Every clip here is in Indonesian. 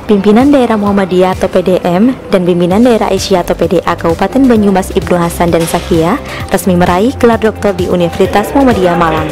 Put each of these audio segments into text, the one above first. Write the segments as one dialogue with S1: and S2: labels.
S1: Pimpinan Daerah Muhammadiyah atau PDM dan Pimpinan Daerah Aisyah atau PDA Kabupaten Banyumas Ibnu Hasan dan Zakia resmi meraih gelar doktor di Universitas Muhammadiyah Malang.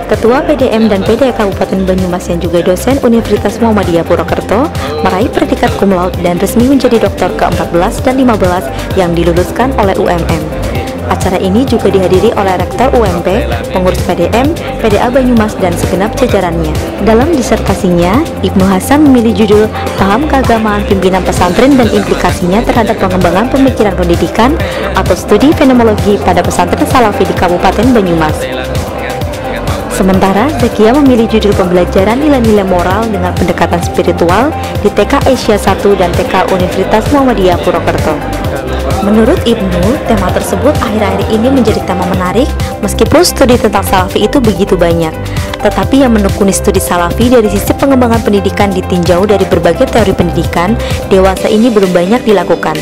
S1: Ketua PDM dan PDA Kabupaten Banyumas yang juga dosen Universitas Muhammadiyah Purwokerto meraih predikat cum laude dan resmi menjadi doktor ke-14 dan 15 yang diluluskan oleh UMM. Acara ini juga dihadiri oleh Rektor UMP, pengurus PDM, PDA Banyumas, dan segenap jajarannya. Dalam disertasinya, Ibnu Hasan memilih judul Paham Keagamaan Pimpinan Pesantren dan Implikasinya Terhadap Pengembangan Pemikiran Pendidikan atau Studi Fenomenologi pada Pesantren Salafi di Kabupaten Banyumas. Sementara Zakia memilih judul Pembelajaran Nilai-Nilai Moral dengan Pendekatan Spiritual di TK Aisyah 1 dan TK Universitas Muhammadiyah Purwokerto. Menurut Ibnu, tema tersebut akhir-akhir ini menjadi tema menarik meskipun studi tentang Salafi itu begitu banyak. Tetapi yang menekuni studi Salafi dari sisi pengembangan pendidikan ditinjau dari berbagai teori pendidikan dewasa ini belum banyak dilakukan.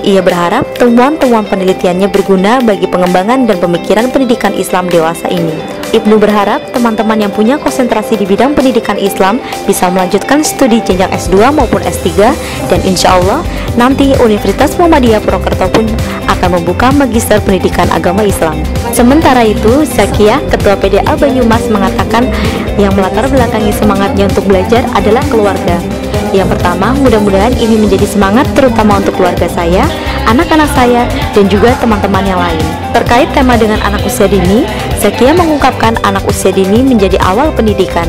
S1: Ia berharap temuan-temuan penelitiannya berguna bagi pengembangan dan pemikiran pendidikan Islam dewasa ini. Ibnu berharap teman-teman yang punya konsentrasi di bidang pendidikan Islam bisa melanjutkan studi jenjang S2 maupun S3 dan insya Allah nanti Universitas Muhammadiyah Purwokerto pun akan membuka Magister Pendidikan Agama Islam. Sementara itu, Zakia, Ketua PDA Banyumas mengatakan yang melatar belakangi semangatnya untuk belajar adalah keluarga. Yang pertama, mudah-mudahan ini menjadi semangat terutama untuk keluarga saya, anak-anak saya, dan juga teman-teman yang lain. Terkait tema dengan anak usia dini, Zakia mengungkapkan anak usia dini menjadi awal pendidikan.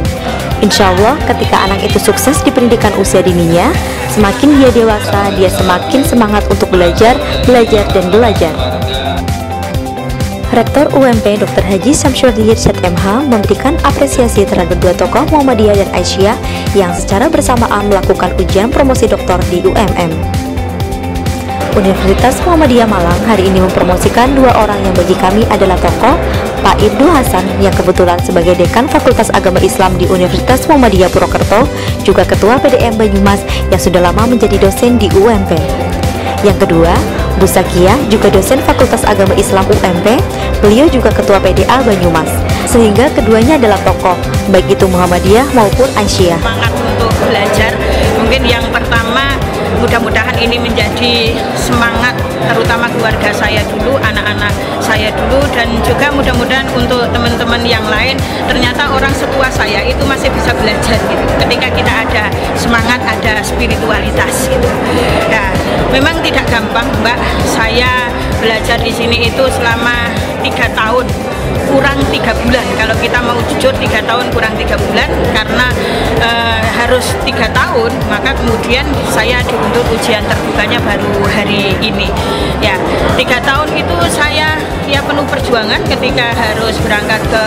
S1: Insya Allah ketika anak itu sukses di pendidikan usia dininya, semakin dia dewasa, dia semakin semangat untuk belajar, dan belajar. Rektor UMP Dr. Haji Syamsul Hirsyad MH memberikan apresiasi terhadap dua tokoh Muhammadiyah dan Aisyah yang secara bersamaan melakukan ujian promosi doktor di UMM. Universitas Muhammadiyah Malang hari ini mempromosikan dua orang yang bagi kami adalah tokoh Pak Ibnu Hasan yang kebetulan sebagai Dekan Fakultas Agama Islam di Universitas Muhammadiyah Purwokerto, juga Ketua PDM Banyumas yang sudah lama menjadi dosen di UMP. Yang kedua, Bu Zakia juga dosen Fakultas Agama Islam UMP, beliau juga Ketua PDA Banyumas, sehingga keduanya adalah tokoh, baik itu Muhammadiyah maupun Aisyah.
S2: Semangat untuk belajar, mungkin yang pertama mudah-mudahan ini menjadi semangat terutama keluarga saya dulu, anak-anak saya dulu, dan juga mudah-mudahan untuk teman-teman yang lain, ternyata orang setua saya itu masih bisa belajar gitu. Ketika kita ada semangat, ada spiritualitas gitu. Nah, memang tidak gampang, Mbak. Saya belajar di sini itu selama 3 tahun kurang 3 bulan. Kalau kita mau jujur 3 tahun kurang 3 bulan karena harus 3 tahun, maka kemudian saya diundur ujian terbukanya baru hari ini. Ya, 3 tahun itu saya ya penuh perjuangan ketika harus berangkat ke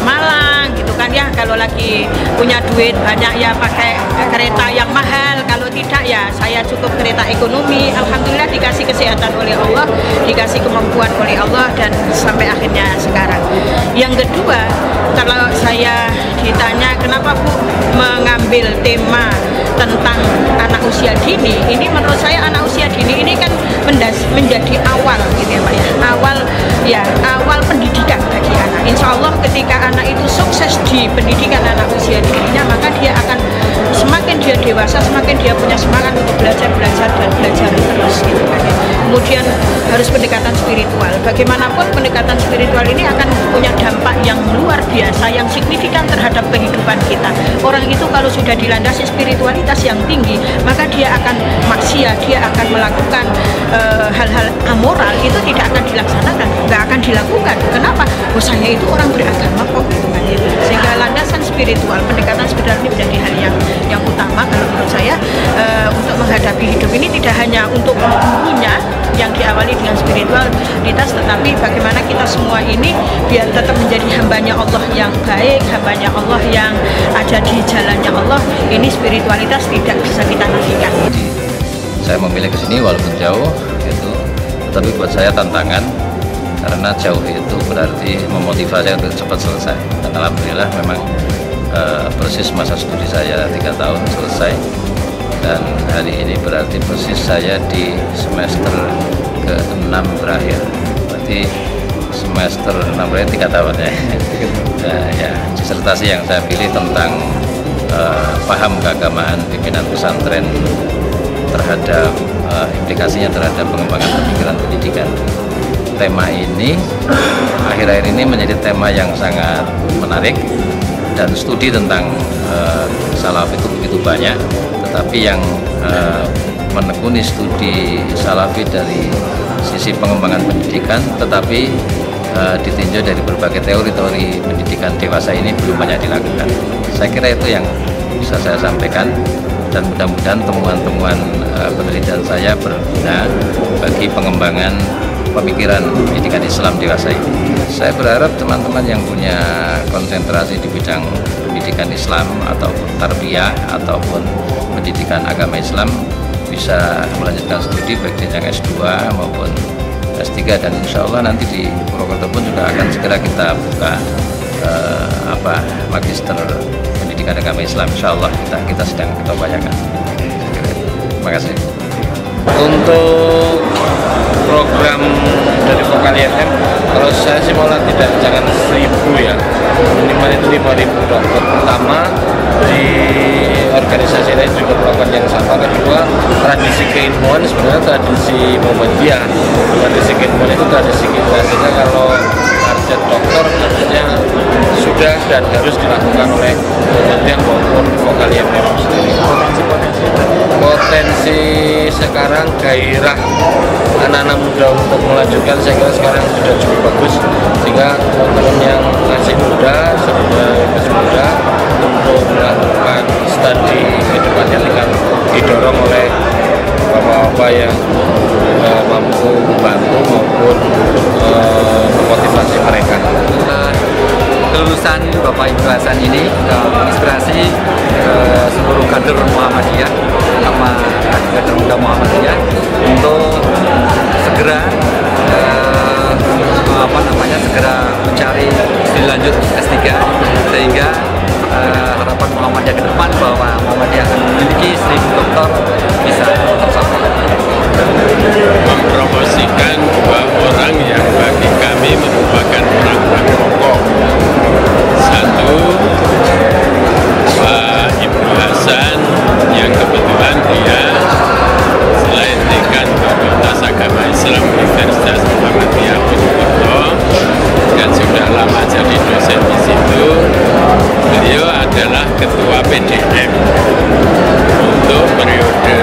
S2: Malang gitu kan ya. Kalau lagi punya duit banyak ya pakai kereta yang mahal, kalau tidak ya saya cukup kereta ekonomi. Alhamdulillah dikasih kesehatan oleh Allah, dikasih kemampuan oleh Allah, dan sampai akhirnya sekarang. Yang kedua, kalau saya ditanya kenapa Bu mengambil tema tentang anak usia dini, ini menurut saya anak usia dini ini kan menjadi awal gitu ya Pak ya, awal pendidikan bagi anak. Insya Allah ketika anak itu sukses di pendidikan anak usia dininya, maka dia akan semakin dia dewasa, semakin dia punya semangat untuk belajar terus gitu kan ya. Kemudian harus pendekatan spiritual. Bagaimanapun pendekatan spiritual ini akan punya dampak yang luar biasa, yang signifikan terhadap kehidupan kita. Orang itu kalau sudah dilandasi spiritualitas yang tinggi, maka dia akan maksiat, dia akan melakukan hal-hal amoral, itu tidak akan dilaksanakan, nggak akan dilakukan. Kenapa? Oh, saya itu orang beragama kok gitu kan ya. Sehingga landasan spiritual, pendekatan spiritual ini menjadi hal yang utama kalau menurut saya untuk menghadapi hidup ini, tidak hanya untuk punya yang diawali dengan spiritualitas, tetapi bagaimana kita semua ini biar tetap menjadi hambanya Allah yang baik, hambanya Allah yang ada di jalannya Allah. Ini spiritualitas tidak bisa kita nafikan.
S3: Saya memilih ke sini walaupun jauh itu, tapi buat saya tantangan karena jauh itu berarti memotivasi untuk cepat selesai. Dan alhamdulillah memang persis masa studi saya 3 tahun selesai, dan hari ini berarti persis saya di semester ke-6 berakhir. Berarti semester 6 berakhir 3 tahun ya. Nah, ya, disertasi yang saya pilih tentang paham keagamaan pimpinan pesantren terhadap implikasinya terhadap pengembangan pemikiran pendidikan. Tema ini akhir-akhir ini menjadi tema yang sangat menarik, dan studi tentang salaf itu begitu banyak, tetapi yang menekuni studi salafi dari sisi pengembangan pendidikan, tetapi ditinjau dari berbagai teori-teori pendidikan dewasa ini belum banyak dilakukan. Saya kira itu yang bisa saya sampaikan, dan mudah-mudahan temuan-temuan penelitian saya berguna bagi pengembangan pemikiran pendidikan Islam dewasa ini. Saya berharap teman-teman yang punya konsentrasi di bidang pendidikan Islam ataupun tarbiyah ataupun pendidikan agama Islam bisa melanjutkan studi baik jenjang S2 maupun S3, dan insya Allah nanti di Purwokerto pun juga akan segera kita buka magister pendidikan agama Islam. Insya Allah kita sedang kita upayakan. Terima kasih.
S4: Untuk program dari Vokal IMM, kalau saya sih malah jangan 1.000 ya, minimal itu 5.000 dokter. Pertama, di organisasi lain juga melakukan yang sama. Kedua, tradisi keilmuan sebenarnya tradisi Muhammadiyah. Tradisi keilmuan itu tradisi kita, sehingga kalau target dokter tentunya sudah dan harus dilakukan oleh Muhammadiyah maupun Vokal IMM sendiri. Potensi sekarang gairah anak-anak muda untuk melanjutkan, saya kira sekarang sudah cukup bagus, sehingga teman-teman yang masih muda, masih muda untuk melakukan studi kedepannya tinggal didorong oleh bapak-bapak yang mampu membantu maupun memotivasi mereka.
S5: Kelulusan Bapak Ibu Hasan ini menginspirasi seluruh kader Muhammadiyah, sama kader muda Muhammadiyah untuk segera segera mencari studi lanjut S3, sehingga harapan Muhammadiyah ke depan bahwa Muhammadiyah akan memiliki 1.000 dokter bisa tercapai.
S6: Mempromosikan dua orang yang bagi kami merupakan orang pokok. Satu, Pak Ibnu Hasan yang kebetulan dia selain dekan Fakultas Agama Islam Universitas Muhammadiyah Purwokerto dan sudah lama jadi dosen di situ, beliau adalah ketua PDM untuk periode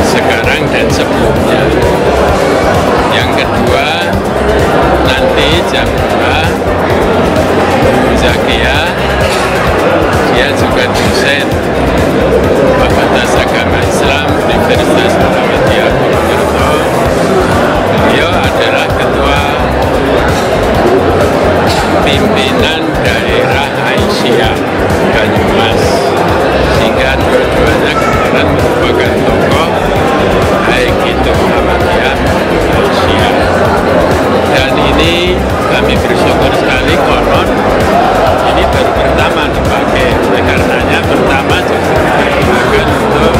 S6: sekarang dan sebelumnya. Yang kedua, nanti jam 2 Zakia, dia juga dosen Fakultas Agama Islam Universitas Muhammadiyah Purwokerto. Beliau adalah ketua pimpinan daerah Aisyah Banyumas, sehingga dua-duanya kebetulan merupakan tokoh baik itu Muhammadiyah Aisyah. Dan ini kami bersyukur sekali, konon ini baru pertama dipakai, oleh karenanya pertama justru digunakan untuk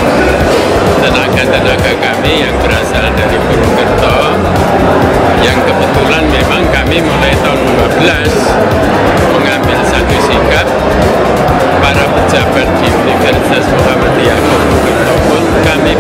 S6: tenaga-tenaga kami yang berasal dari Purwokerto, yang kebetulan memang kami mulai tahun 2012 mengambil satu sikap, para pejabat di Universitas Muhammadiyah Purwokerto pun kami